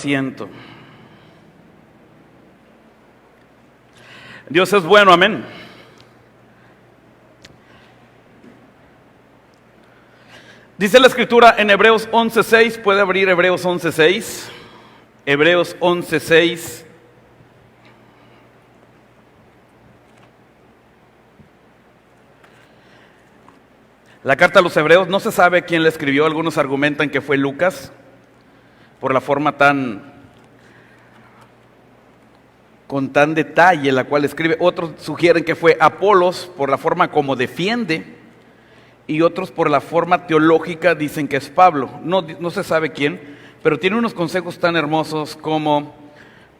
asiento. Dios es bueno, amén. Dice la Escritura en Hebreos 11:6, puede abrir Hebreos 11:6. Hebreos 11:6. La carta a los Hebreos, no se sabe quién la escribió, algunos argumentan que fue Lucas, por la forma con tan detalle la cual escribe. Otros sugieren que fue Apolos, por la forma como defiende, y otros por la forma teológica dicen que es Pablo. No se sabe quién, pero tiene unos consejos tan hermosos como,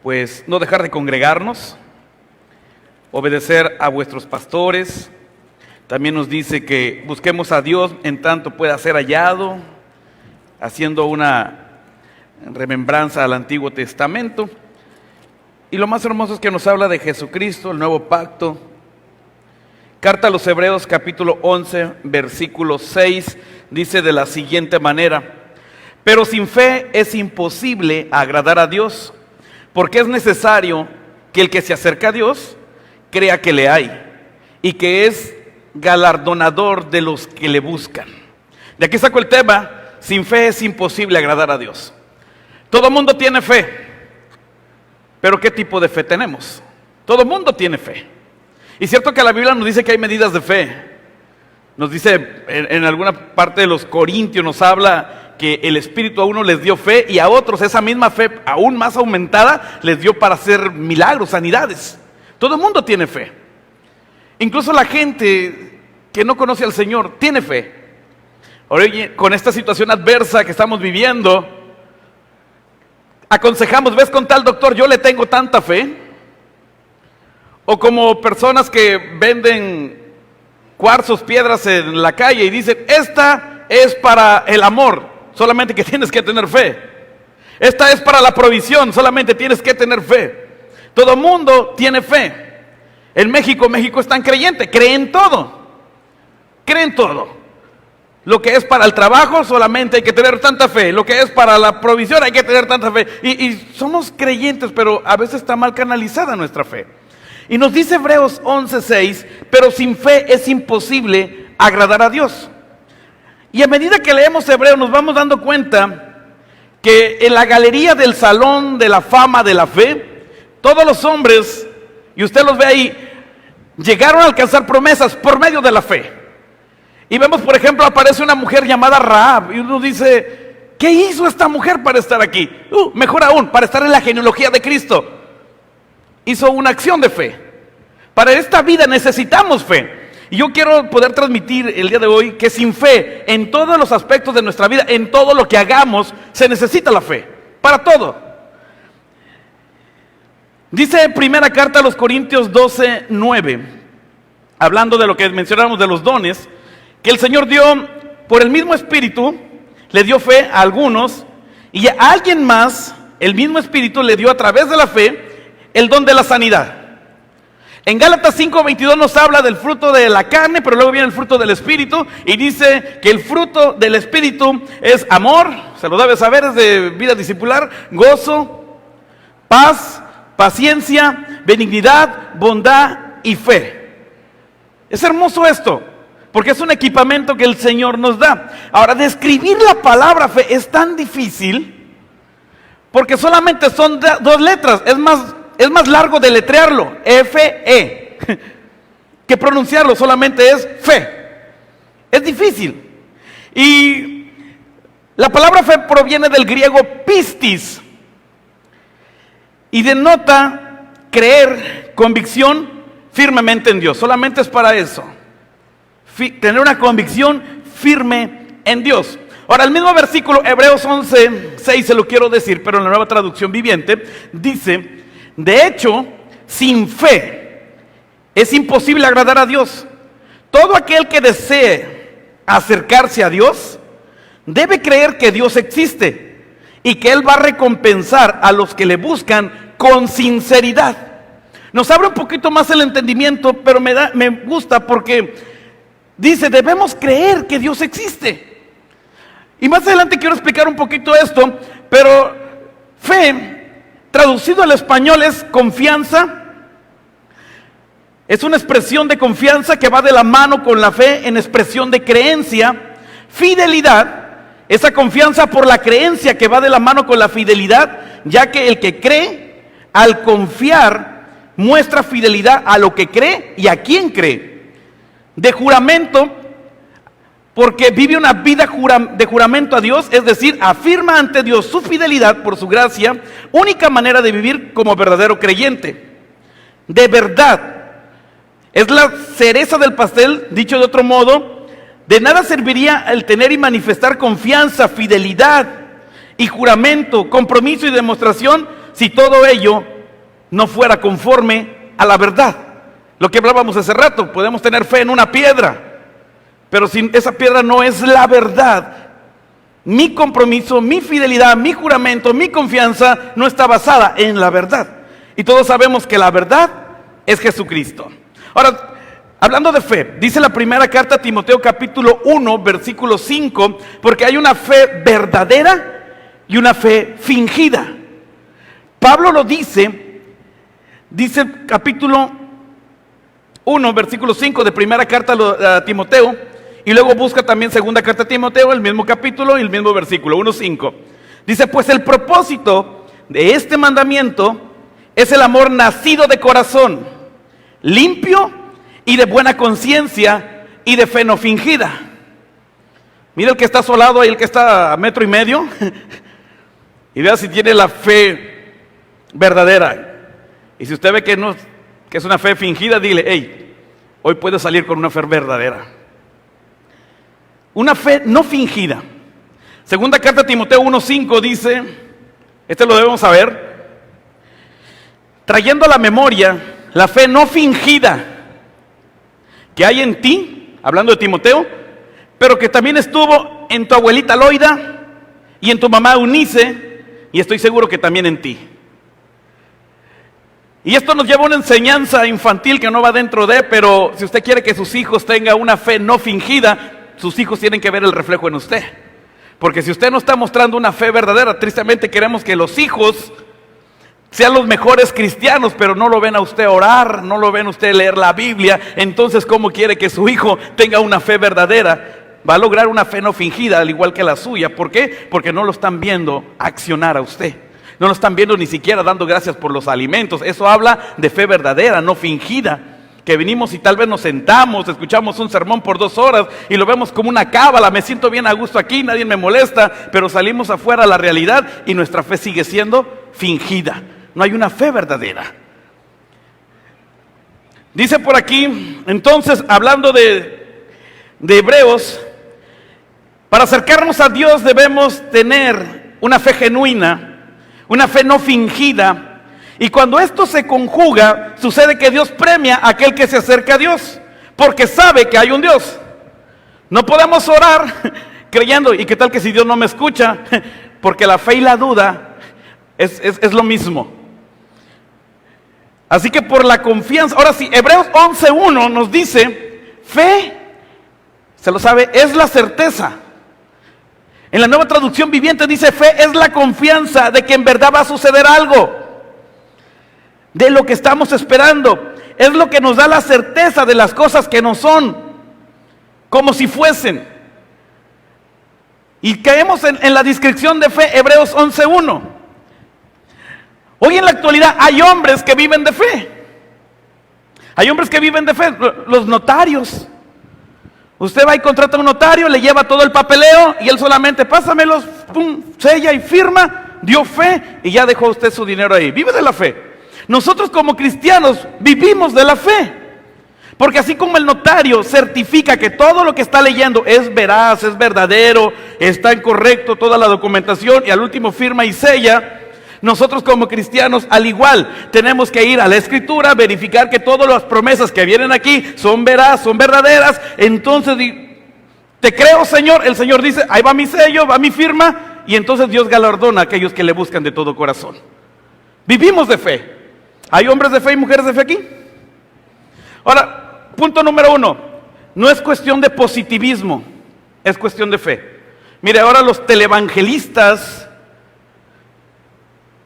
pues, no dejar de congregarnos, obedecer a vuestros pastores. También nos dice que busquemos a Dios en tanto pueda ser hallado, haciendo una remembranza al Antiguo Testamento. Y lo más hermoso es que nos habla de Jesucristo, el nuevo pacto. Carta a los Hebreos capítulo 11, versículo 6, dice de la siguiente manera: pero sin fe es imposible agradar a Dios, porque es necesario que el que se acerca a Dios crea que le hay, y que es galardonador de los que le buscan. De aquí saco el tema: sin fe es imposible agradar a Dios. Todo mundo tiene fe, pero ¿qué tipo de fe tenemos? Todo mundo tiene fe. Y cierto que la Biblia nos dice que hay medidas de fe. Nos dice en alguna parte de los Corintios, nos habla que el Espíritu a uno les dio fe y a otros esa misma fe aún más aumentada les dio para hacer milagros, sanidades. Todo el mundo tiene fe. Incluso la gente que no conoce al Señor tiene fe. Ahora, con esta situación adversa que estamos viviendo, aconsejamos: ¿ves con tal doctor? Yo le tengo tanta fe. O como personas que venden cuarzos, piedras en la calle y dicen: esta es para el amor, solamente que tienes que tener fe. Esta es para la provisión, solamente tienes que tener fe. Todo mundo tiene fe. En México es tan creyente, creen todo. Creen todo. Lo que es para el trabajo solamente hay que tener tanta fe. Lo que es para la provisión hay que tener tanta fe. Y somos creyentes, pero a veces está mal canalizada nuestra fe. Y nos dice Hebreos 11:6, pero sin fe es imposible agradar a Dios. Y a medida que leemos Hebreos nos vamos dando cuenta que en la galería del salón de la fama de la fe, todos los hombres, y usted los ve ahí, llegaron a alcanzar promesas por medio de la fe. Y vemos, por ejemplo, aparece una mujer llamada Rahab, y uno dice: ¿qué hizo esta mujer para estar aquí? Mejor aún, para estar en la genealogía de Cristo. Hizo una acción de fe. Para esta vida necesitamos fe. Y yo quiero poder transmitir el día de hoy que sin fe, en todos los aspectos de nuestra vida, en todo lo que hagamos, se necesita la fe. Para todo. Dice primera carta a los Corintios 12:9, hablando de lo que mencionamos de los dones, que el Señor dio por el mismo Espíritu, le dio fe a algunos, y a alguien más, el mismo Espíritu le dio a través de la fe el don de la sanidad. En Gálatas 5:22 nos habla del fruto de la carne, pero luego viene el fruto del Espíritu, y dice que el fruto del Espíritu es amor, se lo debe saber, es de vida discipular, gozo, paz, paciencia, benignidad, bondad y fe. Es hermoso esto, porque es un equipamiento que el Señor nos da. Ahora, describir la palabra fe es tan difícil, porque solamente son dos letras. Es más largo deletrearlo, F-E, que pronunciarlo. Solamente es fe. Es difícil. Y la palabra fe proviene del griego pistis y denota creer, convicción firmemente en Dios. Solamente es para eso. Tener una convicción firme en Dios. Ahora, el mismo versículo, Hebreos 11:6, se lo quiero decir, pero en la Nueva Traducción Viviente, dice: de hecho, sin fe es imposible agradar a Dios. Todo aquel que desee acercarse a Dios debe creer que Dios existe y que Él va a recompensar a los que le buscan con sinceridad. Nos abre un poquito más el entendimiento, pero me gusta porque dice: debemos creer que Dios existe. Y más adelante quiero explicar un poquito esto, pero Fe, traducido al español, es confianza. Es una expresión de confianza que va de la mano con la fe en expresión de creencia. Fidelidad, esa confianza por la creencia que va de la mano con la fidelidad, ya que el que cree, al confiar, muestra fidelidad a lo que cree y a quien cree. De juramento, porque vive una vida de juramento a Dios, es decir, afirma ante Dios su fidelidad por su gracia, única manera de vivir como verdadero creyente. De verdad, es la cereza del pastel, dicho de otro modo. De nada serviría el tener y manifestar confianza, fidelidad y juramento, compromiso y demostración si todo ello no fuera conforme a la verdad. Lo que hablábamos hace rato, podemos tener fe en una piedra, pero si esa piedra no es la verdad, mi compromiso, mi fidelidad, mi juramento, mi confianza no está basada en la verdad. Y todos sabemos que la verdad es Jesucristo. Ahora, hablando de fe, dice la primera carta a Timoteo capítulo 1, versículo 5, porque hay una fe verdadera y una fe fingida. Pablo lo dice capítulo 1, versículo 5 de primera carta a Timoteo, y luego busca también segunda carta a Timoteo, el mismo capítulo y el mismo versículo, 1:5. Dice, pues el propósito de este mandamiento es el amor nacido de corazón, limpio y de buena conciencia y de fe no fingida. Mira el que está a su lado y el que está a 1.5 metros y vea si tiene la fe verdadera. Y si usted ve que es una fe fingida, dile, hey, hoy puedes salir con una fe verdadera. Una fe no fingida. Segunda carta a Timoteo 1:5 dice, lo debemos saber, trayendo a la memoria la fe no fingida que hay en ti, hablando de Timoteo, pero que también estuvo en tu abuelita Loida y en tu mamá Eunice, y estoy seguro que también en ti. Y esto nos lleva a una enseñanza infantil que no va dentro de, pero si usted quiere que sus hijos tengan una fe no fingida, sus hijos tienen que ver el reflejo en usted. Porque si usted no está mostrando una fe verdadera, tristemente queremos que los hijos sean los mejores cristianos, pero no lo ven a usted orar, no lo ven a usted leer la Biblia. Entonces, ¿cómo quiere que su hijo tenga una fe verdadera? Va a lograr una fe no fingida, al igual que la suya. ¿Por qué? Porque no lo están viendo accionar a usted. No lo están viendo ni siquiera dando gracias por los alimentos. Eso habla de fe verdadera, no fingida. Que venimos y tal vez nos sentamos, escuchamos un sermón por 2 horas y lo vemos como una cábala. Me siento bien a gusto aquí, nadie me molesta, pero salimos afuera a la realidad y nuestra fe sigue siendo fingida. No hay una fe verdadera. Dice por aquí, entonces, hablando de Hebreos, para acercarnos a Dios debemos tener una fe genuina, una fe no fingida. Y cuando esto se conjuga, sucede que Dios premia a aquel que se acerca a Dios, porque sabe que hay un Dios. No podemos orar creyendo, ¿y qué tal que si Dios no me escucha? Porque la fe y la duda es lo mismo. Así que por la confianza, ahora sí, Hebreos 11:1 nos dice, fe, se lo sabe, es la certeza. En la Nueva Traducción Viviente dice, fe es la confianza de que en verdad va a suceder algo, de lo que estamos esperando. Es lo que nos da la certeza de las cosas que no son, como si fuesen. Y caemos en la descripción de fe, Hebreos 11:1. Hoy en la actualidad hay hombres que viven de fe. Hay hombres que viven de fe, los notarios. Usted va y contrata a un notario, le lleva todo el papeleo y él solamente pásamelos, pum, sella y firma, dio fe y ya dejó usted su dinero ahí. Vive de la fe. Nosotros como cristianos vivimos de la fe. Porque así como el notario certifica que todo lo que está leyendo es veraz, es verdadero, está correcto toda la documentación y al último firma y sella, nosotros como cristianos al igual tenemos que ir a la Escritura, verificar que todas las promesas que vienen aquí son veraz, son verdaderas. Entonces, te creo, Señor. El Señor dice, ahí va mi sello, va mi firma, y entonces Dios galardona a aquellos que le buscan de todo corazón. Vivimos de fe. ¿Hay hombres de fe y mujeres de fe aquí? Ahora, punto número 1, no es cuestión de positivismo, es cuestión de fe. Mire, ahora los televangelistas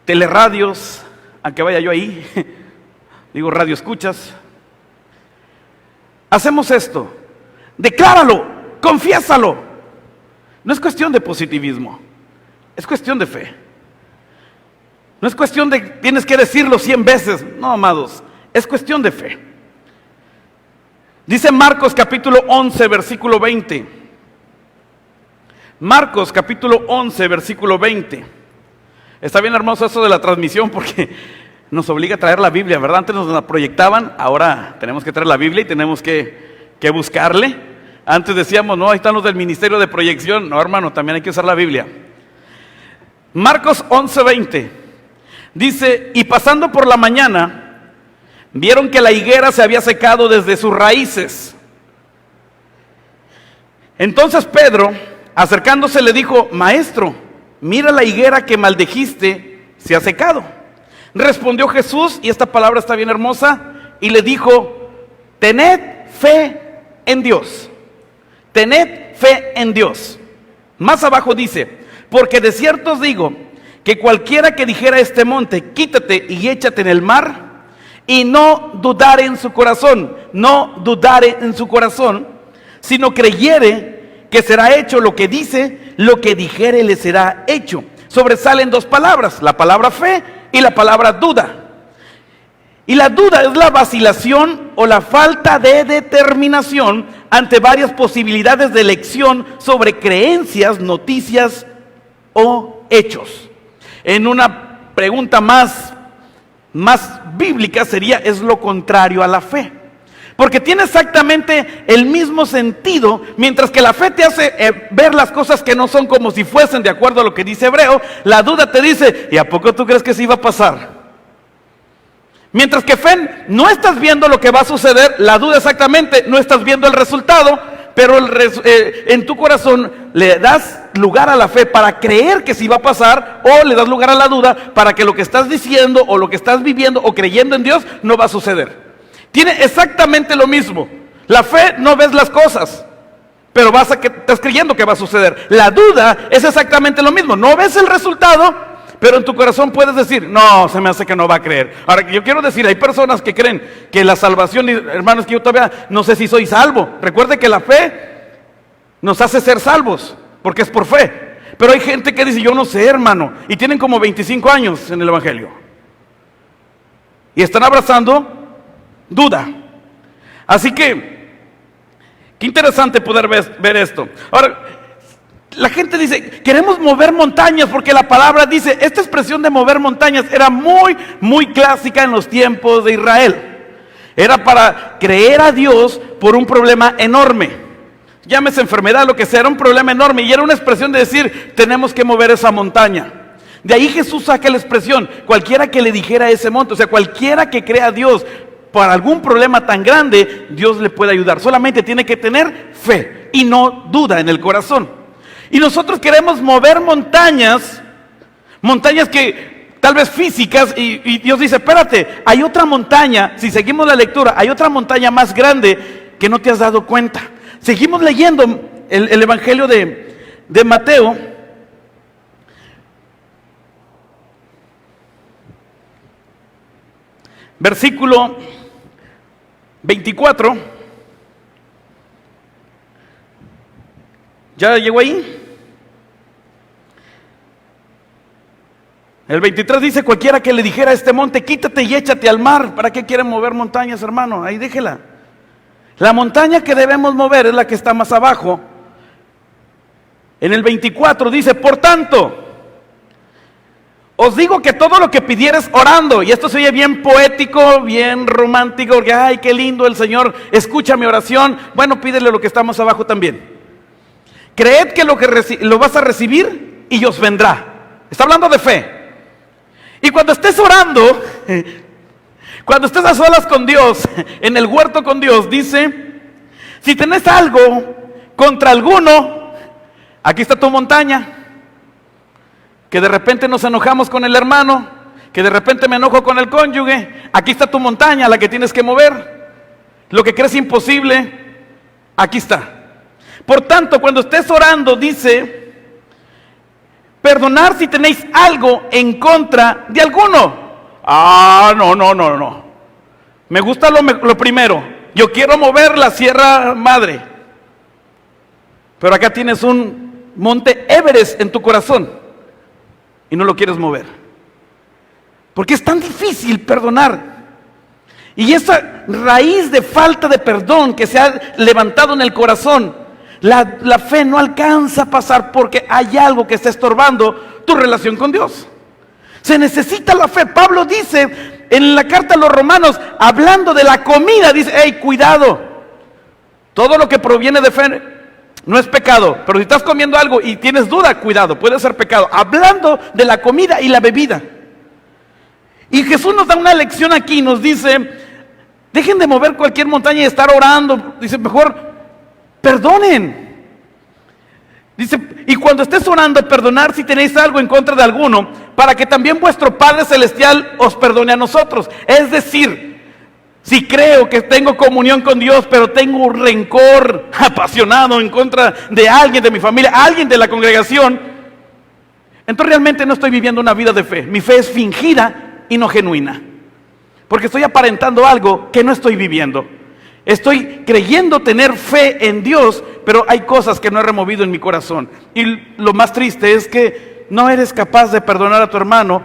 teleradios, aunque vaya yo ahí, digo radio escuchas. Hacemos esto, decláralo, confiésalo. No es cuestión de positivismo, es cuestión de fe. No es cuestión de tienes que decirlo 100 veces, no, amados, es cuestión de fe. Dice Marcos capítulo 11, versículo 20. Marcos capítulo 11, versículo 20. Está bien hermoso eso de la transmisión porque nos obliga a traer la Biblia, ¿verdad? Antes nos la proyectaban, ahora tenemos que traer la Biblia y tenemos que buscarle. Antes decíamos, no, ahí están los del ministerio de proyección. No, hermano, también hay que usar la Biblia. Marcos 11, 20. Dice, y pasando por la mañana, vieron que la higuera se había secado desde sus raíces. Entonces Pedro, acercándose, le dijo, Maestro, mira la higuera que maldijiste, se ha secado. Respondió Jesús, y esta palabra está bien hermosa, y le dijo, tened fe en Dios. Tened fe en Dios. Más abajo dice, porque de cierto os digo, que cualquiera que dijera a este monte, quítate y échate en el mar, y no dudare en su corazón, sino creyere que será hecho lo que dice, lo que dijere le será hecho. Sobresalen dos palabras, la palabra fe y la palabra duda. Y la duda es la vacilación o la falta de determinación ante varias posibilidades de elección sobre creencias, noticias o hechos. En una pregunta más bíblica sería, es lo contrario a la fe. Porque tiene exactamente el mismo sentido, mientras que la fe te hace ver las cosas que no son como si fuesen de acuerdo a lo que dice Hebreo, la duda te dice, ¿y a poco tú crees que sí iba a pasar? Mientras que fe, no estás viendo lo que va a suceder, la duda exactamente, no estás viendo el resultado, pero en tu corazón le das lugar a la fe para creer que sí va a pasar, o le das lugar a la duda para que lo que estás diciendo o lo que estás viviendo o creyendo en Dios no va a suceder. Tiene exactamente lo mismo. La fe no ves las cosas, pero estás creyendo que va a suceder. La duda es exactamente lo mismo. No ves el resultado, pero en tu corazón puedes decir, no, se me hace que no va a creer. Ahora, yo quiero decir, hay personas que creen que la salvación, hermanos, que yo todavía no sé si soy salvo. Recuerde que la fe nos hace ser salvos, porque es por fe. Pero hay gente que dice, yo no sé, hermano, y tienen como 25 años en el Evangelio. Y están abrazando duda. Así que, qué interesante poder ver esto. Ahora, la gente dice, queremos mover montañas, porque la palabra dice, esta expresión de mover montañas era muy clásica en los tiempos de Israel. Era para creer a Dios por un problema enorme. Llámese enfermedad, lo que sea, era un problema enorme. Y era una expresión de decir, tenemos que mover esa montaña. De ahí Jesús saca la expresión, cualquiera que le dijera a ese monte, o sea, cualquiera que crea a Dios para algún problema tan grande, Dios le puede ayudar. Solamente tiene que tener fe y no duda en el corazón. Y nosotros queremos mover montañas que tal vez físicas, y Dios dice, espérate, hay otra montaña, si seguimos la lectura, hay otra montaña más grande que no te has dado cuenta. Seguimos leyendo el Evangelio de Mateo. Versículo 24. ¿Ya llegó ahí? El 23 dice, cualquiera que le dijera a este monte, quítate y échate al mar. ¿Para qué quieren mover montañas, hermano? Ahí déjela. La montaña que debemos mover es la que está más abajo. En el 24 dice, por tanto, os digo que todo lo que pidieres orando, y esto se oye bien poético, bien romántico, porque ay, qué lindo el Señor, escucha mi oración. Bueno, pídele lo que está más abajo también. Creed que lo vas a recibir y os vendrá. Está hablando de fe. Y cuando estés orando, cuando estés a solas con Dios, en el huerto con Dios, dice, si tenés algo contra alguno, aquí está tu montaña. Que de repente nos enojamos con el hermano, que de repente me enojo con el cónyuge, aquí está tu montaña, la que tienes que mover. Lo que crees imposible, aquí está. Por tanto, cuando estés orando, dice, perdonar si tenéis algo en contra de alguno. No. Me gusta lo primero. Yo quiero mover la Sierra Madre. Pero acá tienes un monte Everest en tu corazón y no lo quieres mover. Porque es tan difícil perdonar. Y esa raíz de falta de perdón que se ha levantado en el corazón, la fe no alcanza a pasar porque hay algo que está estorbando tu relación con Dios. Se necesita la fe. Pablo dice en la carta a los romanos, hablando de la comida, dice, hey, cuidado. Todo lo que proviene de fe no es pecado. Pero si estás comiendo algo y tienes duda, cuidado, puede ser pecado. Hablando de la comida y la bebida. Y Jesús nos da una lección aquí, nos dice, dejen de mover cualquier montaña y estar orando. Dice, mejor perdonen. Dice, y cuando estés orando, perdonar si tenéis algo en contra de alguno, para que también vuestro Padre Celestial os perdone a nosotros. Es decir, si creo que tengo comunión con Dios, pero tengo un rencor apasionado en contra de alguien de mi familia, alguien de la congregación, entonces realmente no estoy viviendo una vida de fe. Mi fe es fingida y no genuina. Porque estoy aparentando algo que no estoy viviendo. Estoy creyendo tener fe en Dios, pero hay cosas que no he removido en mi corazón. Y lo más triste es que no eres capaz de perdonar a tu hermano.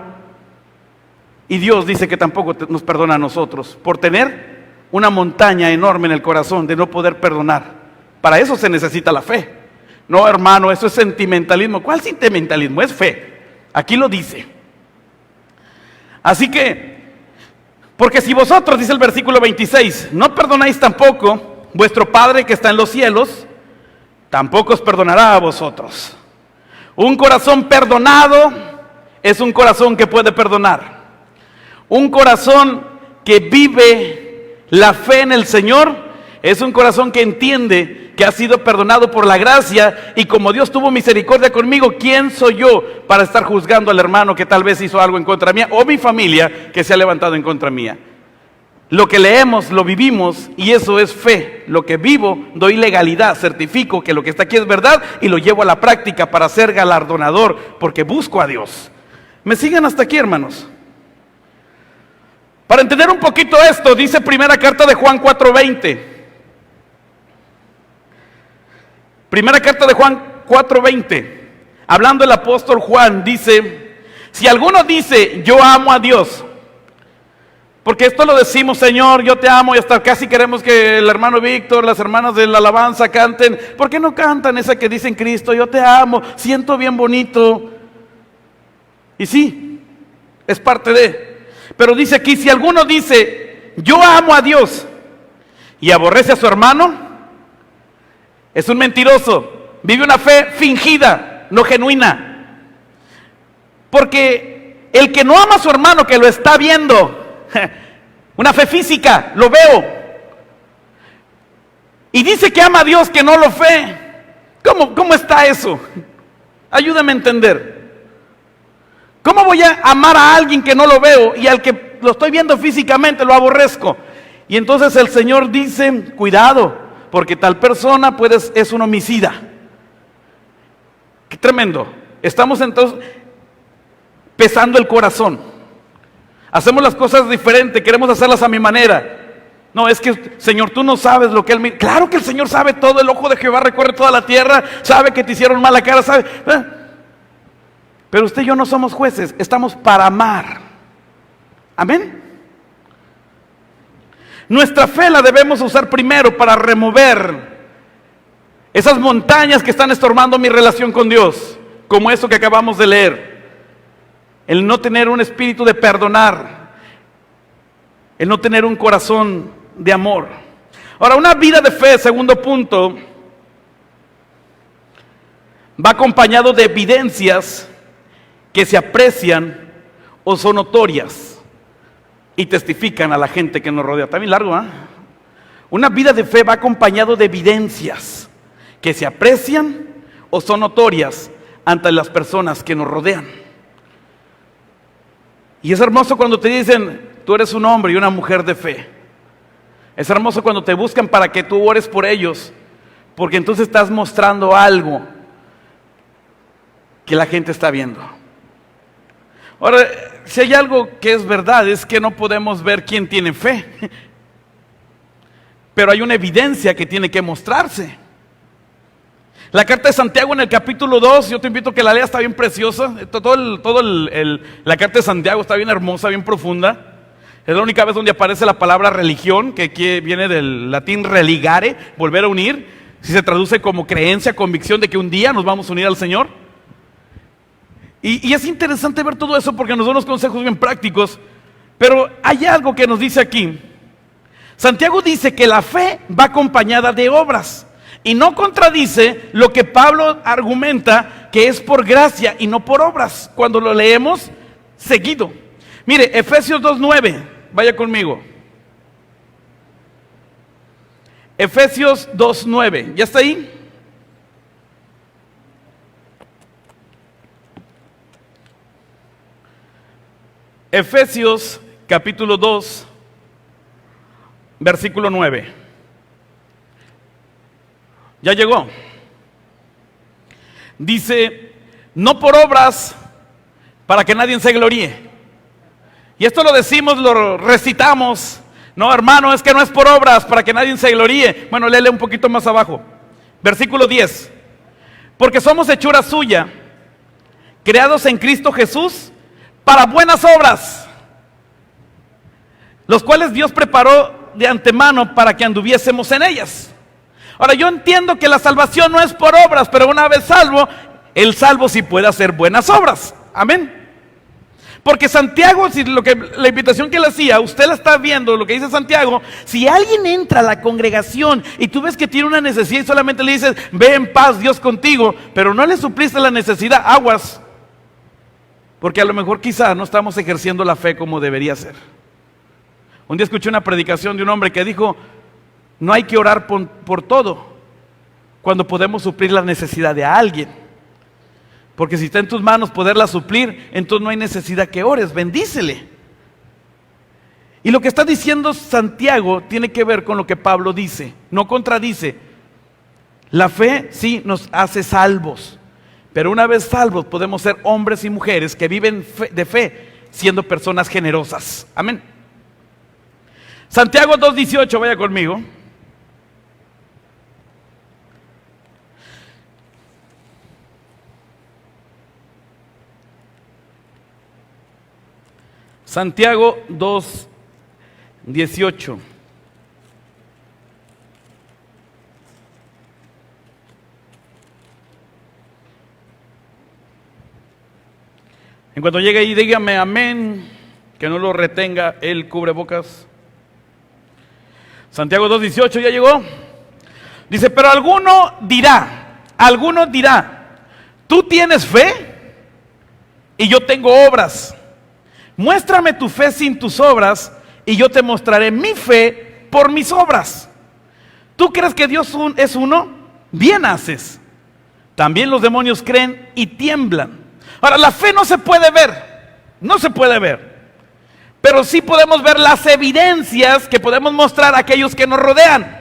Y Dios dice que tampoco nos perdona a nosotros. Por tener una montaña enorme en el corazón de no poder perdonar. Para eso se necesita la fe. No, hermano, eso es sentimentalismo. ¿Cuál sentimentalismo? Es fe. Aquí lo dice. Así que, porque si vosotros, dice el versículo 26, no perdonáis tampoco, vuestro Padre que está en los cielos, tampoco os perdonará a vosotros. Un corazón perdonado es un corazón que puede perdonar. Un corazón que vive la fe en el Señor es un corazón que entiende que ha sido perdonado por la gracia, y como Dios tuvo misericordia conmigo, ¿quién soy yo para estar juzgando al hermano que tal vez hizo algo en contra mía, o mi familia que se ha levantado en contra mía? Lo que leemos, lo vivimos, y eso es fe. Lo que vivo, doy legalidad, certifico que lo que está aquí es verdad y lo llevo a la práctica para ser galardonador, porque busco a Dios. ¿Me siguen hasta aquí, hermanos? Para entender un poquito esto, dice primera carta de Juan 4:20. Primera carta de Juan 4:20. Hablando el apóstol Juan, dice, si alguno dice, yo amo a Dios, porque esto lo decimos, Señor, yo te amo, y hasta casi queremos que el hermano Víctor, las hermanas de la alabanza canten. ¿Por qué no cantan esa que dicen, Cristo, yo te amo, siento bien bonito? Y sí, es parte de. Pero dice aquí, si alguno dice, yo amo a Dios, y aborrece a su hermano, es un mentiroso, vive una fe fingida, no genuina. Porque el que no ama a su hermano, que lo está viendo, una fe física, lo veo, y dice que ama a Dios, que no lo ve, ¿cómo está eso? Ayúdame a entender. ¿Cómo voy a amar a alguien que no lo veo y al que lo estoy viendo físicamente lo aborrezco? Y entonces el Señor dice, cuidado, porque tal persona es un homicida. Qué tremendo. Estamos entonces pesando el corazón. Hacemos las cosas diferente, queremos hacerlas a mi manera. No, es que, Señor, tú no sabes lo que Él me... Claro que el Señor sabe todo, el ojo de Jehová recorre toda la tierra, sabe que te hicieron mala cara, sabe... Pero usted y yo no somos jueces, estamos para amar. Amén. Nuestra fe la debemos usar primero para remover esas montañas que están estorbando mi relación con Dios, como eso que acabamos de leer. El no tener un espíritu de perdonar, el no tener un corazón de amor. Ahora, una vida de fe, segundo punto, va acompañado de evidencias que se aprecian o son notorias y testifican a la gente que nos rodea. Está bien largo, ¿eh? Una vida de fe va acompañado de evidencias que se aprecian o son notorias ante las personas que nos rodean. Y es hermoso cuando te dicen, tú eres un hombre y una mujer de fe. Es hermoso cuando te buscan para que tú ores por ellos, porque entonces estás mostrando algo que la gente está viendo. Ahora, si hay algo que es verdad, es que no podemos ver quién tiene fe, pero hay una evidencia que tiene que mostrarse. La carta de Santiago en el capítulo 2, yo te invito a que la leas, está bien preciosa. La carta de Santiago está bien hermosa, bien profunda. Es la única vez donde aparece la palabra religión, que viene del latín religare, volver a unir. Si se traduce como creencia, convicción de que un día nos vamos a unir al Señor. Y es interesante ver todo eso porque nos da unos consejos bien prácticos. Pero hay algo que nos dice aquí. Santiago dice que la fe va acompañada de obras. Y no contradice lo que Pablo argumenta, que es por gracia y no por obras, cuando lo leemos seguido. Mire, Efesios 2:9, vaya conmigo. Efesios 2:9, ¿ya está ahí? Efesios capítulo 2, versículo 9. Ya llegó. Dice, no por obras para que nadie se gloríe. Y esto lo decimos, lo recitamos. No, hermano, es que no es por obras para que nadie se gloríe. Bueno, léele un poquito más abajo. Versículo 10. Porque somos hechura suya, creados en Cristo Jesús para buenas obras, los cuales Dios preparó de antemano para que anduviésemos en ellas. Ahora, yo entiendo que la salvación no es por obras, pero una vez salvo, el salvo sí puede hacer buenas obras. Amén. Porque Santiago, si la invitación que le hacía, usted la está viendo, lo que dice Santiago, si alguien entra a la congregación y tú ves que tiene una necesidad y solamente le dices, ve en paz, Dios contigo, pero no le supliste la necesidad, aguas. Porque a lo mejor quizá no estamos ejerciendo la fe como debería ser. Un día escuché una predicación de un hombre que dijo, no hay que orar por todo cuando podemos suplir la necesidad de alguien. Porque si está en tus manos poderla suplir, entonces no hay necesidad que ores, bendícele. Y lo que está diciendo Santiago tiene que ver con lo que Pablo dice, no contradice. La fe sí nos hace salvos, pero una vez salvos podemos ser hombres y mujeres que viven de fe, siendo personas generosas. Amén. Santiago 2:18, vaya conmigo. Santiago 2:18. En cuanto llegue ahí, dígame amén, que no lo retenga el cubrebocas. Santiago 2:18, ¿ya llegó? Dice, pero alguno dirá, tú tienes fe y yo tengo obras. Muéstrame tu fe sin tus obras y yo te mostraré mi fe por mis obras. ¿Tú crees que Dios es uno? Bien haces. También los demonios creen y tiemblan. Ahora, la fe no se puede ver, pero sí podemos ver las evidencias que podemos mostrar a aquellos que nos rodean,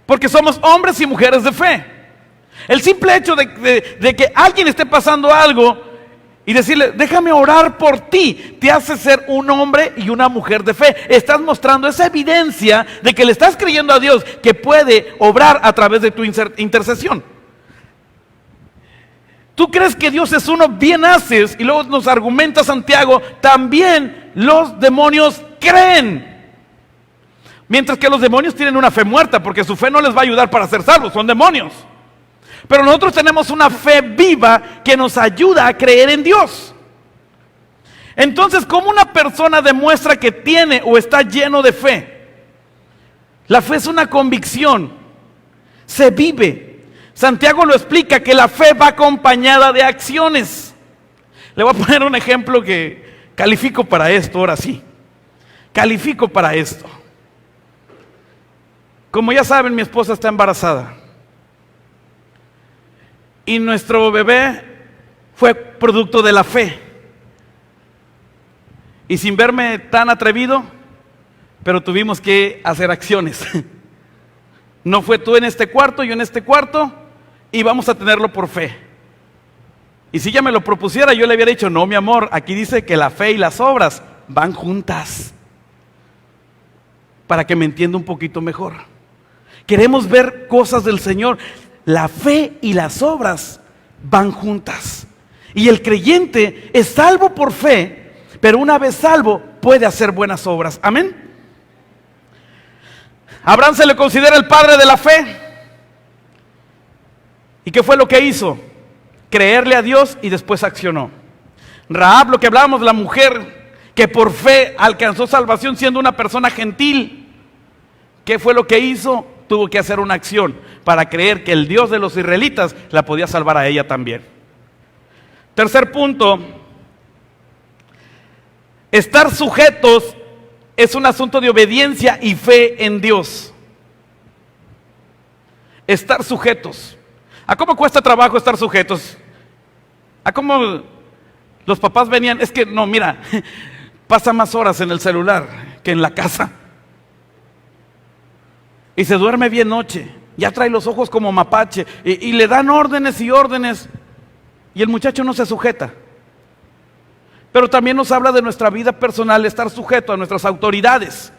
porque somos hombres y mujeres de fe. El simple hecho de que alguien esté pasando algo y decirle, déjame orar por ti, te hace ser un hombre y una mujer de fe. Estás mostrando esa evidencia de que le estás creyendo a Dios que puede obrar a través de tu intercesión. Tú crees que Dios es uno, bien haces. Y luego nos argumenta Santiago, también los demonios creen. Mientras que los demonios tienen una fe muerta, porque su fe no les va a ayudar para ser salvos, son demonios. Pero nosotros tenemos una fe viva que nos ayuda a creer en Dios. Entonces, ¿cómo una persona demuestra que tiene o está lleno de fe? La fe es una convicción, se vive. Santiago lo explica, que la fe va acompañada de acciones. Le voy a poner un ejemplo que califico para esto, ahora sí. Califico para esto. Como ya saben, mi esposa está embarazada. Y nuestro bebé fue producto de la fe. Y sin verme tan atrevido, pero tuvimos que hacer acciones. No fue tú en este cuarto, yo en este cuarto, y vamos a tenerlo por fe. Y si ella me lo propusiera, yo le hubiera dicho, no, mi amor, aquí dice que la fe y las obras van juntas. Para que me entienda un poquito mejor. Queremos ver cosas del Señor. La fe y las obras van juntas. Y el creyente es salvo por fe, pero una vez salvo puede hacer buenas obras. Amén. Abraham se le considera el padre de la fe. ¿Y qué fue lo que hizo? Creerle a Dios y después accionó. Rahab, lo que hablábamos, la mujer que por fe alcanzó salvación siendo una persona gentil. ¿Qué fue lo que hizo? Tuvo que hacer una acción para creer que el Dios de los israelitas la podía salvar a ella también. Tercer punto, estar sujetos es un asunto de obediencia y fe en Dios. Estar sujetos. ¿A cómo cuesta trabajo estar sujetos? ¿A cómo los papás venían? Es que no, mira, pasa más horas en el celular que en la casa. Y se duerme bien noche, ya trae los ojos como mapache, y le dan órdenes y órdenes, y el muchacho no se sujeta. Pero también nos habla de nuestra vida personal, estar sujeto a nuestras autoridades,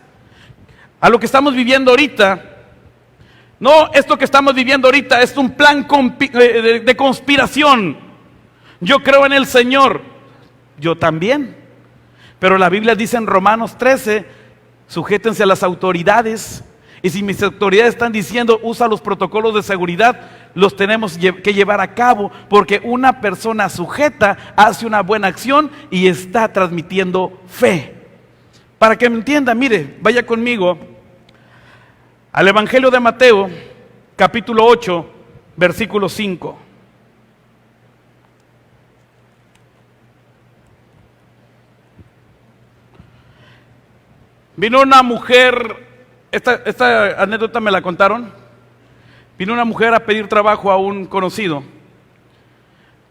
a lo que estamos viviendo ahorita. No, esto que estamos viviendo ahorita es un plan de conspiración. Yo creo en el Señor, yo también, pero la Biblia dice en Romanos 13, sujétense a las autoridades. Y si mis autoridades están diciendo usa los protocolos de seguridad, los tenemos que llevar a cabo, porque una persona sujeta hace una buena acción y está transmitiendo fe. Para que me entienda, mire, vaya conmigo al Evangelio de Mateo, capítulo 8, versículo 5. Vino una mujer. Esta anécdota me la contaron. Vino una mujer a pedir trabajo a un conocido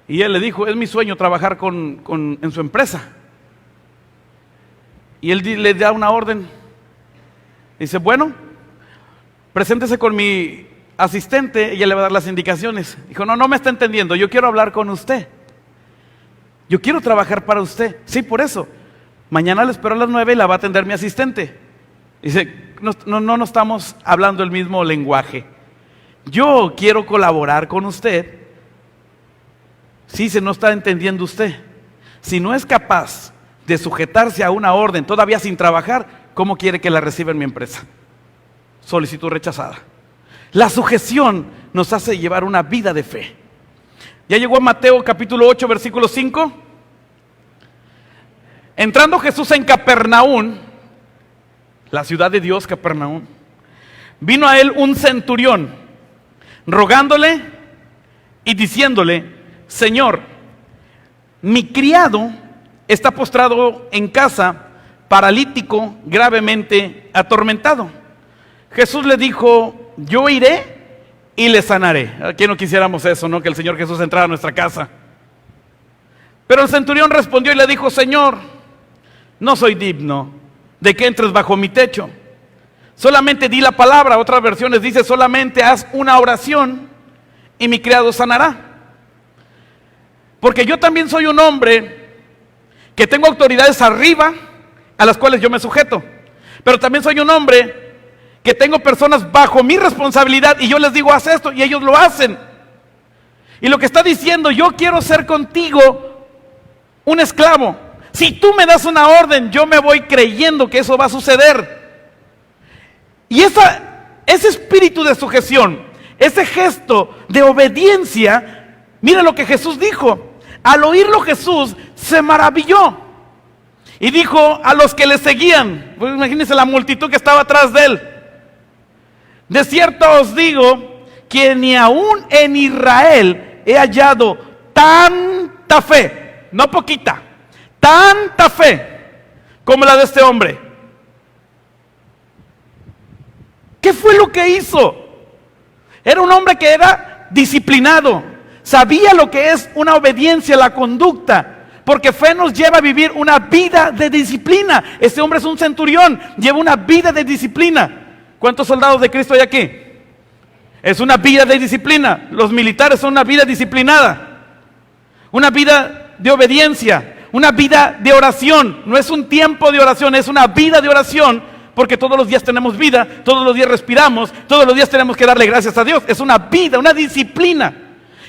y él le dijo, es mi sueño trabajar en su empresa. Y él le da una orden. Dice, bueno, preséntese con mi asistente, ella le va a dar las indicaciones. Dijo, no me está entendiendo, yo quiero hablar con usted. Yo quiero trabajar para usted. Sí, por eso. Mañana le espero a las 9 y la va a atender mi asistente. Dice, no estamos hablando el mismo lenguaje. Yo quiero colaborar con usted. Sí, no está entendiendo usted. Si no es capaz de sujetarse a una orden todavía sin trabajar, ¿cómo quiere que la reciba en mi empresa? Solicitud rechazada. La sujeción nos hace llevar una vida de fe. Ya llegó a Mateo capítulo 8, versículo 5. Entrando Jesús en Capernaum, la ciudad de Dios, Capernaum, vino a él un centurión, rogándole y diciéndole, Señor, mi criado está postrado en casa, paralítico, gravemente atormentado. Jesús le dijo, yo iré y le sanaré. ¿A quién no quisiéramos eso, no? Que el Señor Jesús entrara a nuestra casa. Pero el centurión respondió y le dijo, Señor, no soy digno de que entres bajo mi techo. Solamente di la palabra. Otras versiones dice, solamente haz una oración y mi criado sanará. Porque yo también soy un hombre que tengo autoridades arriba a las cuales yo me sujeto. Pero también soy un hombre que tengo personas bajo mi responsabilidad y yo les digo, haz esto y ellos lo hacen. Y lo que está diciendo, yo quiero ser contigo un esclavo. Si tú me das una orden, yo me voy creyendo que eso va a suceder. Y ese espíritu de sujeción, ese gesto de obediencia, mira lo que Jesús dijo. Al oírlo Jesús se maravilló y dijo a los que le seguían, pues imagínense la multitud que estaba atrás de él, de cierto os digo que ni aún en Israel he hallado tanta fe, no poquita, tanta fe como la de este hombre. ¿Qué fue lo que hizo? Era un hombre que era disciplinado, sabía lo que es una obediencia a la conducta, porque fe nos lleva a vivir una vida de disciplina. Este hombre es un centurión, lleva una vida de disciplina. ¿Cuántos soldados de Cristo hay aquí? Es una vida de disciplina. Los militares son una vida disciplinada. una vida de obediencia, una vida de oración. No es un tiempo de oración, es una vida de oración, porque todos los días tenemos vida, todos los días respiramos, todos los días tenemos que darle gracias a Dios. Es una vida, una disciplina.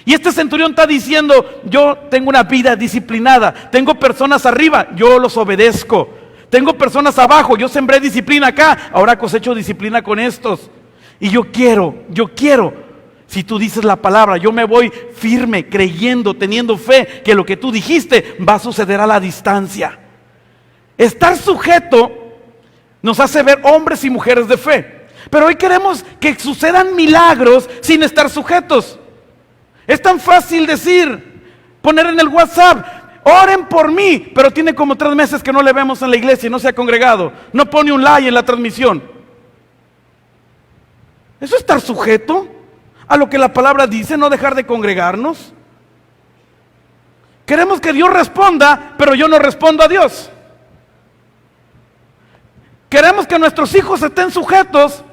Y este centurión está diciendo, yo tengo una vida disciplinada, tengo personas arriba, yo los obedezco. Tengo personas abajo, yo sembré disciplina acá, ahora cosecho disciplina con estos. Y yo quiero, si tú dices la palabra, yo me voy firme, creyendo, teniendo fe que lo que tú dijiste va a suceder a la distancia. Estar sujeto nos hace ver hombres y mujeres de fe. Pero hoy queremos que sucedan milagros sin estar sujetos. Es tan fácil decir, poner en el WhatsApp, oren por mí, pero tiene como 3 meses que no le vemos en la iglesia y no se ha congregado. No pone un like en la transmisión. ¿Eso es estar sujeto a lo que la palabra dice, no dejar de congregarnos? Queremos que Dios responda, pero yo no respondo a Dios. Queremos que nuestros hijos estén sujetos.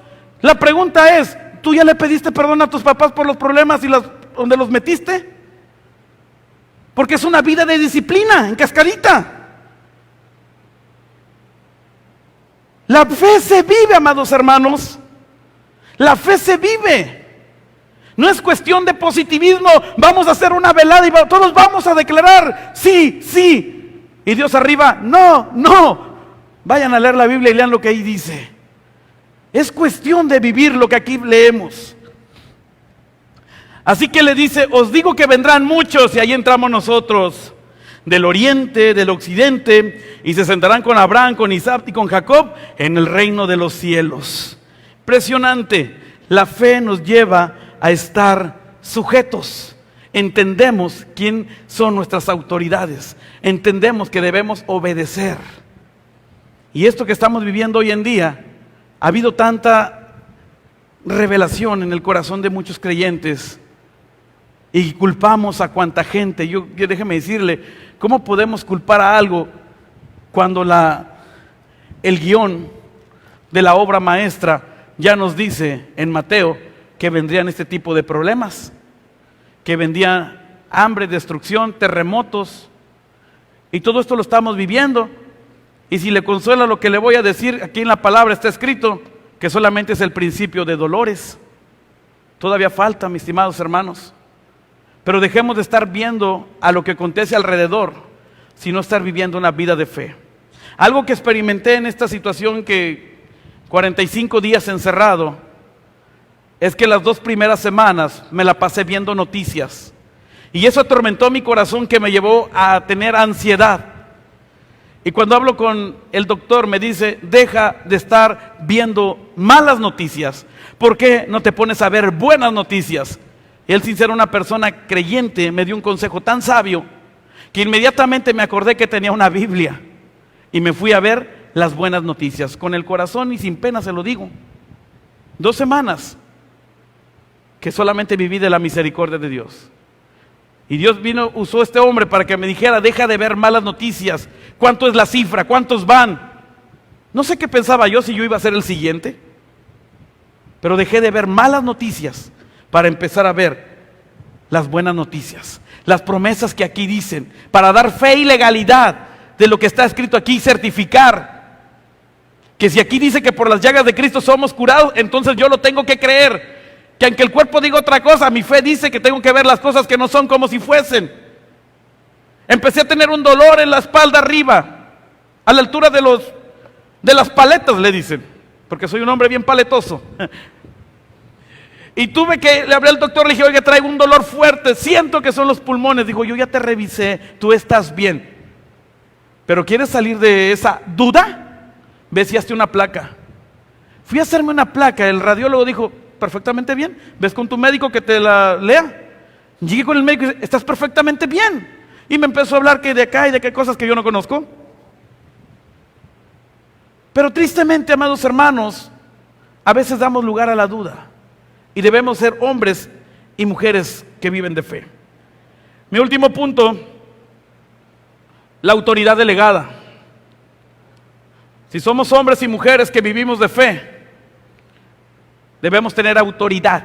La pregunta es, ¿tú ya le pediste perdón a tus papás por los problemas y donde los metiste? Porque es una vida de disciplina, en cascadita. La fe se vive, amados hermanos. La fe se vive. No es cuestión de positivismo. Vamos a hacer una velada y todos vamos a declarar sí, sí. Y Dios arriba, no, no. Vayan a leer la Biblia y lean lo que ahí dice. Es cuestión de vivir lo que aquí leemos. Así que le dice, os digo que vendrán muchos, y ahí entramos nosotros, del oriente, del occidente, y se sentarán con Abraham, con Isaac y con Jacob en el reino de los cielos. Impresionante. La fe nos lleva a estar sujetos. Entendemos quién son nuestras autoridades. Entendemos que debemos obedecer. Y esto que estamos viviendo hoy en día, ha habido tanta revelación en el corazón de muchos creyentes, y culpamos a cuanta gente. Yo déjeme decirle, ¿cómo podemos culpar a algo cuando el guión de la obra maestra ya nos dice en Mateo que vendrían este tipo de problemas? Que vendrían hambre, destrucción, terremotos, y todo esto lo estamos viviendo. Y si le consuela lo que le voy a decir, aquí en la palabra está escrito que solamente es el principio de dolores. Todavía falta, mis estimados hermanos. Pero dejemos de estar viendo a lo que acontece alrededor, sino estar viviendo una vida de fe. Algo que experimenté en esta situación, que 45 días encerrado, es que las 2 primeras semanas me la pasé viendo noticias. Y eso atormentó mi corazón, que me llevó a tener ansiedad. Y cuando hablo con el doctor me dice, deja de estar viendo malas noticias. ¿Por qué no te pones a ver buenas noticias? Y él, sin ser una persona creyente, me dio un consejo tan sabio que inmediatamente me acordé que tenía una Biblia y me fui a ver las buenas noticias, con el corazón y sin pena se lo digo. 2 semanas que solamente viví de la misericordia de Dios. Y Dios usó a este hombre para que me dijera, deja de ver malas noticias. ¿Cuánto es la cifra? ¿Cuántos van? No sé qué pensaba yo, si yo iba a ser el siguiente, pero dejé de ver malas noticias para empezar a ver las buenas noticias, las promesas que aquí dicen, para dar fe y legalidad de lo que está escrito aquí, certificar que si aquí dice que por las llagas de Cristo somos curados, entonces yo lo tengo que creer. Que aunque el cuerpo diga otra cosa, mi fe dice que tengo que ver las cosas que no son como si fuesen. Empecé a tener un dolor en la espalda arriba, a la altura de las paletas, le dicen, porque soy un hombre bien paletoso. Y le hablé al doctor, le dije, oiga, traigo un dolor fuerte, siento que son los pulmones. Dijo, yo ya te revisé, tú estás bien. Pero ¿quieres salir de esa duda? Ve si hazte una placa. Fui a hacerme una placa, el radiólogo dijo, perfectamente bien, ves con tu médico que te la lea. Llegué con el médico y dice, estás perfectamente bien. Y me empezó a hablar que de acá y de qué cosas que yo no conozco. Pero tristemente, amados hermanos, a veces damos lugar a la duda. Y debemos ser hombres y mujeres que viven de fe. Mi último punto, la autoridad delegada. Si somos hombres y mujeres que vivimos de fe, debemos tener autoridad.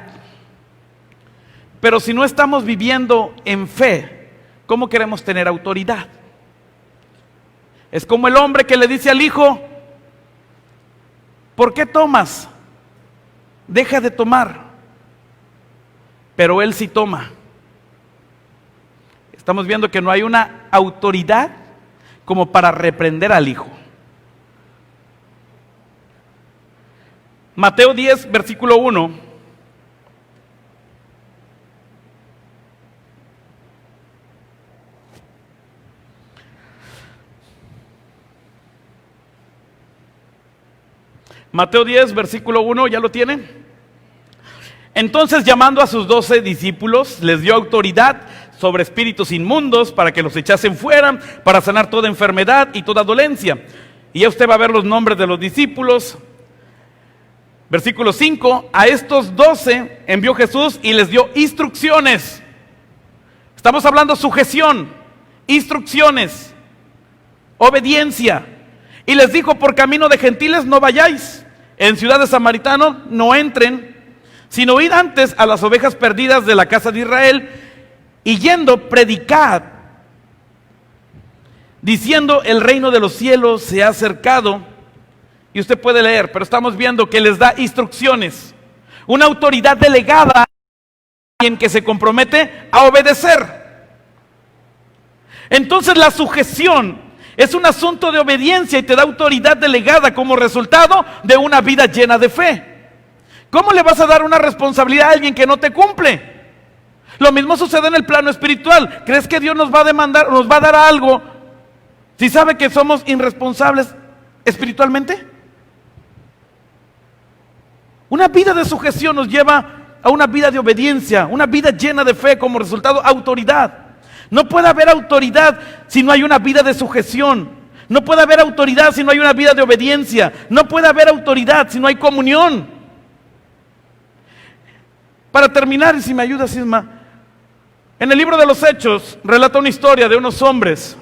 Pero si no estamos viviendo en fe, ¿cómo queremos tener autoridad? Es como el hombre que le dice al hijo: ¿por qué tomas? Deja de tomar. Pero él sí toma. Estamos viendo que no hay una autoridad como para reprender al hijo. Mateo 10, versículo 1. Mateo 10, versículo 1, ¿ya lo tienen? Entonces, llamando a sus 12 discípulos, les dio autoridad sobre espíritus inmundos para que los echasen fuera, para sanar toda enfermedad y toda dolencia. Y ya usted va a ver los nombres de los discípulos. Versículo 5, a estos 12 envió Jesús y les dio instrucciones. Estamos hablando sujeción, instrucciones, obediencia. Y les dijo: por camino de gentiles no vayáis, en ciudad de samaritanos no entren, sino id antes a las ovejas perdidas de la casa de Israel, y yendo predicad, diciendo: el reino de los cielos se ha acercado. Y usted puede leer, pero estamos viendo que les da instrucciones, una autoridad delegada a quien que se compromete a obedecer. Entonces la sujeción es un asunto de obediencia y te da autoridad delegada como resultado de una vida llena de fe. ¿Cómo le vas a dar una responsabilidad a alguien que no te cumple? Lo mismo sucede en el plano espiritual. ¿Crees que Dios nos va a demandar, nos va a dar algo si sabe que somos irresponsables espiritualmente? Una vida de sujeción nos lleva a una vida de obediencia, una vida llena de fe, como resultado autoridad. No puede haber autoridad si no hay una vida de sujeción. No puede haber autoridad si no hay una vida de obediencia. No puede haber autoridad si no hay comunión. Para terminar, y si me ayuda, Sisma, en el libro de los Hechos relata una historia de unos hombres.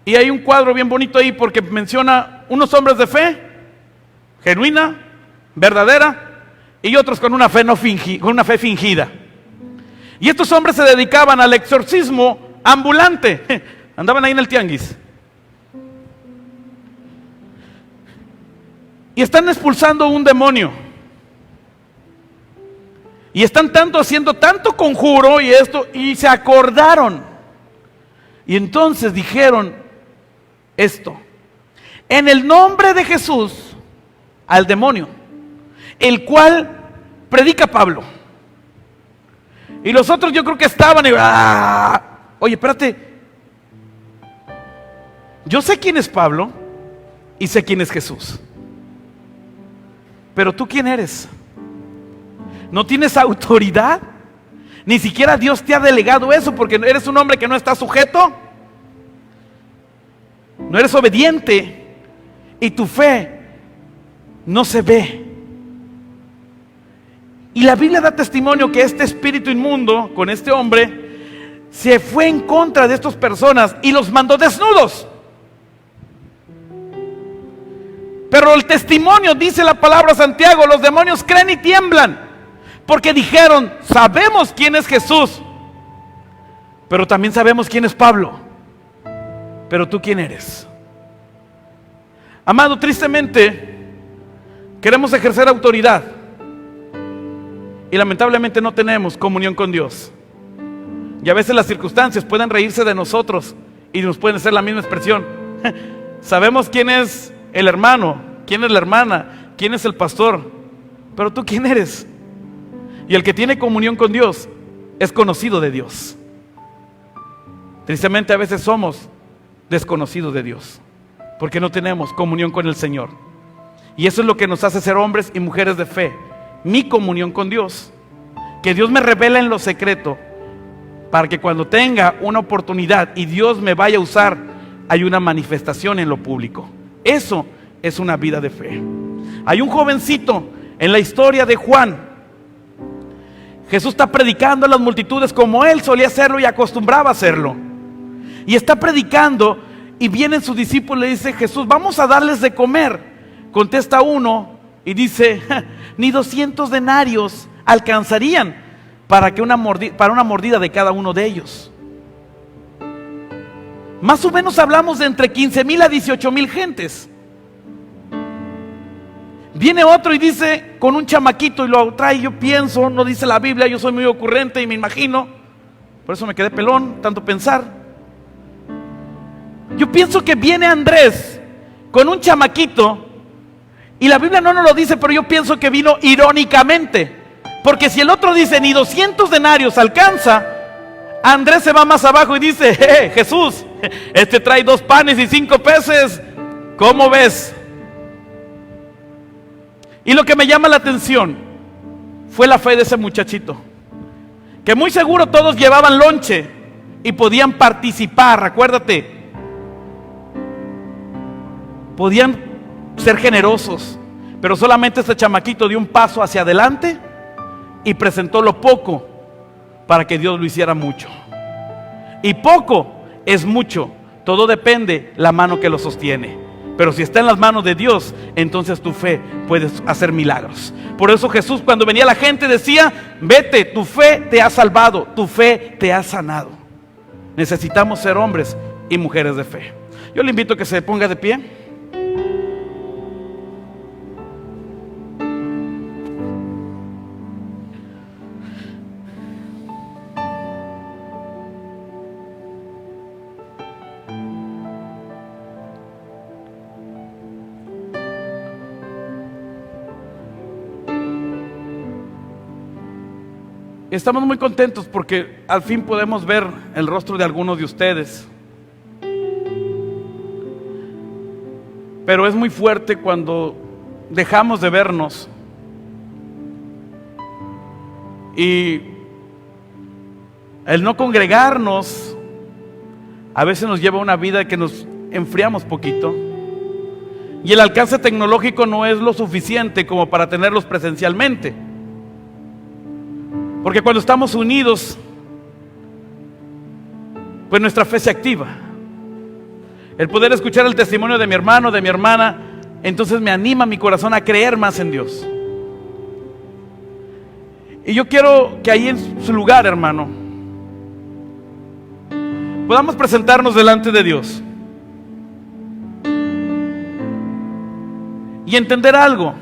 Y hay un cuadro bien bonito ahí porque menciona unos hombres de fe genuina, verdadera, y otros con una fe con una fe fingida. Y estos hombres se dedicaban al exorcismo ambulante. Andaban ahí en el tianguis. Y están expulsando un demonio. Y están haciendo tanto conjuro y esto, y se acordaron. Y entonces dijeron esto: en el nombre de Jesús, al demonio, el cual predica Pablo. Y los otros yo creo que estaban y, oye, espérate, yo sé quién es Pablo y sé quién es Jesús, pero ¿tú quién eres? ¿No tienes autoridad? Ni siquiera Dios te ha delegado eso, porque eres un hombre que no está sujeto, no eres obediente, y tu fe no se ve. Y la Biblia da testimonio que este espíritu inmundo con este hombre se fue en contra de estas personas y los mandó desnudos. Pero el testimonio, dice la palabra Santiago, los demonios creen y tiemblan, porque dijeron: sabemos quién es Jesús, pero también sabemos quién es Pablo. Pero tú, ¿quién eres? Amado, tristemente queremos ejercer autoridad y lamentablemente no tenemos comunión con Dios. Y a veces las circunstancias pueden reírse de nosotros y nos pueden hacer la misma expresión. Sabemos quién es el hermano, quién es la hermana, quién es el pastor, pero tú, ¿quién eres? Y el que tiene comunión con Dios es conocido de Dios. Tristemente a veces somos desconocidos de Dios porque no tenemos comunión con el Señor. Y eso es lo que nos hace ser hombres y mujeres de fe. Mi comunión con Dios, que Dios me revela en lo secreto, para que cuando tenga una oportunidad y Dios me vaya a usar, hay una manifestación en lo público. Eso es una vida de fe. Hay un jovencito en la historia de Juan. Jesús está predicando a las multitudes como él solía hacerlo y acostumbraba a hacerlo. Y está predicando y vienen sus discípulos y le dice: Jesús, vamos a darles de comer. Contesta uno y dice: ni 200 denarios alcanzarían para una mordida de cada uno de ellos. Más o menos hablamos de entre 15,000 a 18,000 gentes. Viene otro y dice, con un chamaquito, y lo trae. Yo pienso, no dice la Biblia, yo soy muy ocurrente y me imagino, por eso me quedé pelón, tanto pensar. Yo pienso que viene Andrés con un chamaquito, y la Biblia no nos lo dice, pero yo pienso que vino irónicamente, porque si el otro dice ni 200 denarios alcanza, Andrés se va más abajo y dice, Jesús, este trae 2 panes y 5 peces, ¿cómo ves? Y lo que me llama la atención fue la fe de ese muchachito, que muy seguro todos llevaban lonche y podían participar, acuérdate, podían ser generosos, pero solamente este chamaquito dio un paso hacia adelante y presentó lo poco para que Dios lo hiciera mucho. Y poco es mucho, todo depende la mano que lo sostiene. Pero si está en las manos de Dios, entonces tu fe puede hacer milagros. Por eso Jesús, cuando venía la gente, decía, vete, tu fe te ha salvado, tu fe te ha sanado. Necesitamos ser hombres y mujeres de fe. Yo le invito a que se ponga de pie. Estamos muy contentos porque al fin podemos ver el rostro de algunos de ustedes. Pero es muy fuerte cuando dejamos de vernos y el no congregarnos a veces nos lleva a una vida que nos enfriamos poquito, y el alcance tecnológico no es lo suficiente como para tenerlos presencialmente. Porque cuando estamos unidos, pues nuestra fe se activa. El poder escuchar el testimonio de mi hermano, de mi hermana, entonces me anima mi corazón a creer más en Dios. Y yo quiero que ahí en su lugar, hermano, podamos presentarnos delante de Dios y entender algo,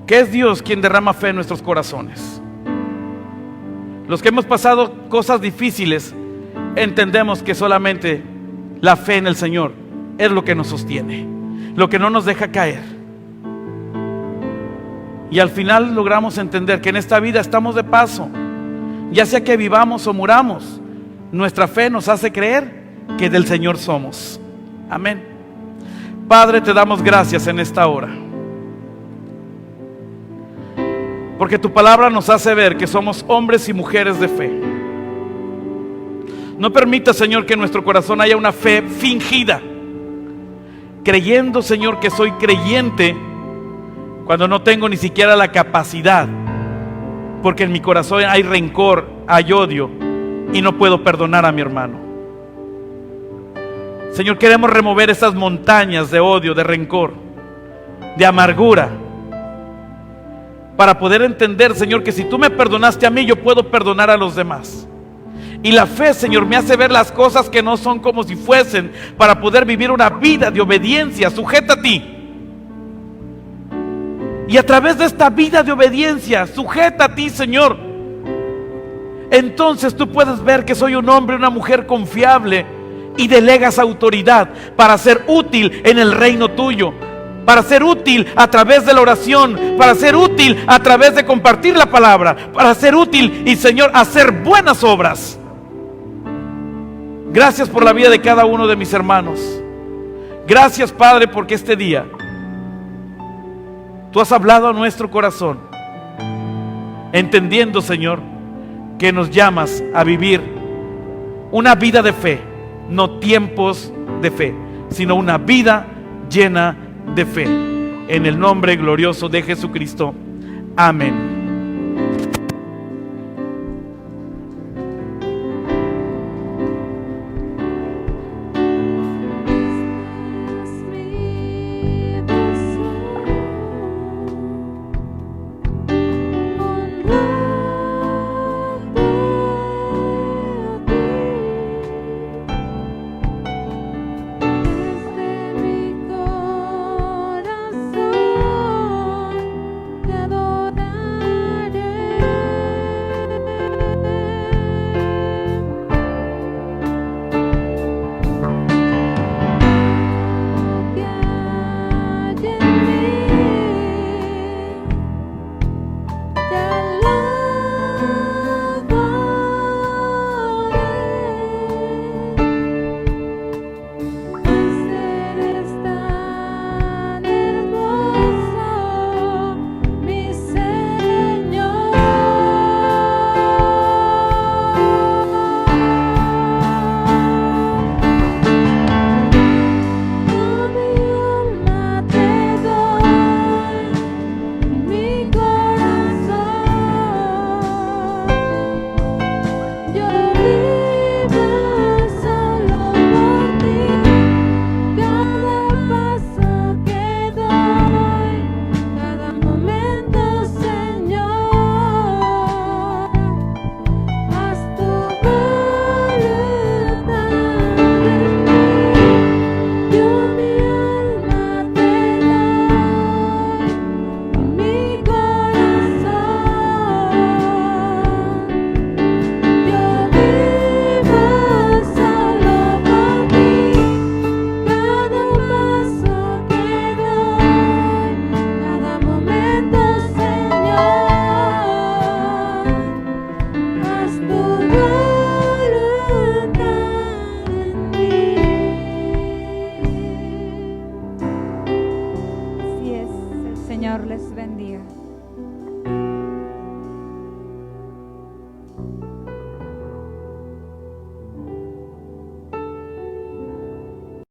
que es Dios quien derrama fe en nuestros corazones. Los que hemos pasado cosas difíciles entendemos que solamente la fe en el Señor es lo que nos sostiene, lo que no nos deja caer. Y al final logramos entender que en esta vida estamos de paso, ya sea que vivamos o muramos. Nuestra fe nos hace creer que del Señor somos. Amén. Padre, te damos gracias en esta hora, porque tu palabra nos hace ver que somos hombres y mujeres de fe. No permita, Señor, que en nuestro corazón haya una fe fingida, creyendo, Señor, que soy creyente cuando no tengo ni siquiera la capacidad, porque en mi corazón hay rencor, hay odio y no puedo perdonar a mi hermano. Señor, queremos remover esas montañas de odio, de rencor, de amargura, para poder entender, Señor, que si tú me perdonaste a mí, yo puedo perdonar a los demás. Y la fe, Señor, me hace ver las cosas que no son como si fuesen, para poder vivir una vida de obediencia sujeta a ti. Y a través de esta vida de obediencia sujeta a ti, Señor, entonces tú puedes ver que soy un hombre, una mujer confiable, y delegas autoridad para ser útil en el reino tuyo, para ser útil a través de la oración, para ser útil a través de compartir la palabra, para ser útil y, Señor, hacer buenas obras. Gracias por la vida de cada uno de mis hermanos. Gracias, Padre, porque este día tú has hablado a nuestro corazón, entendiendo, Señor, que nos llamas a vivir una vida de fe, no tiempos de fe, sino una vida llena de fe. En el nombre glorioso de Jesucristo. Amén.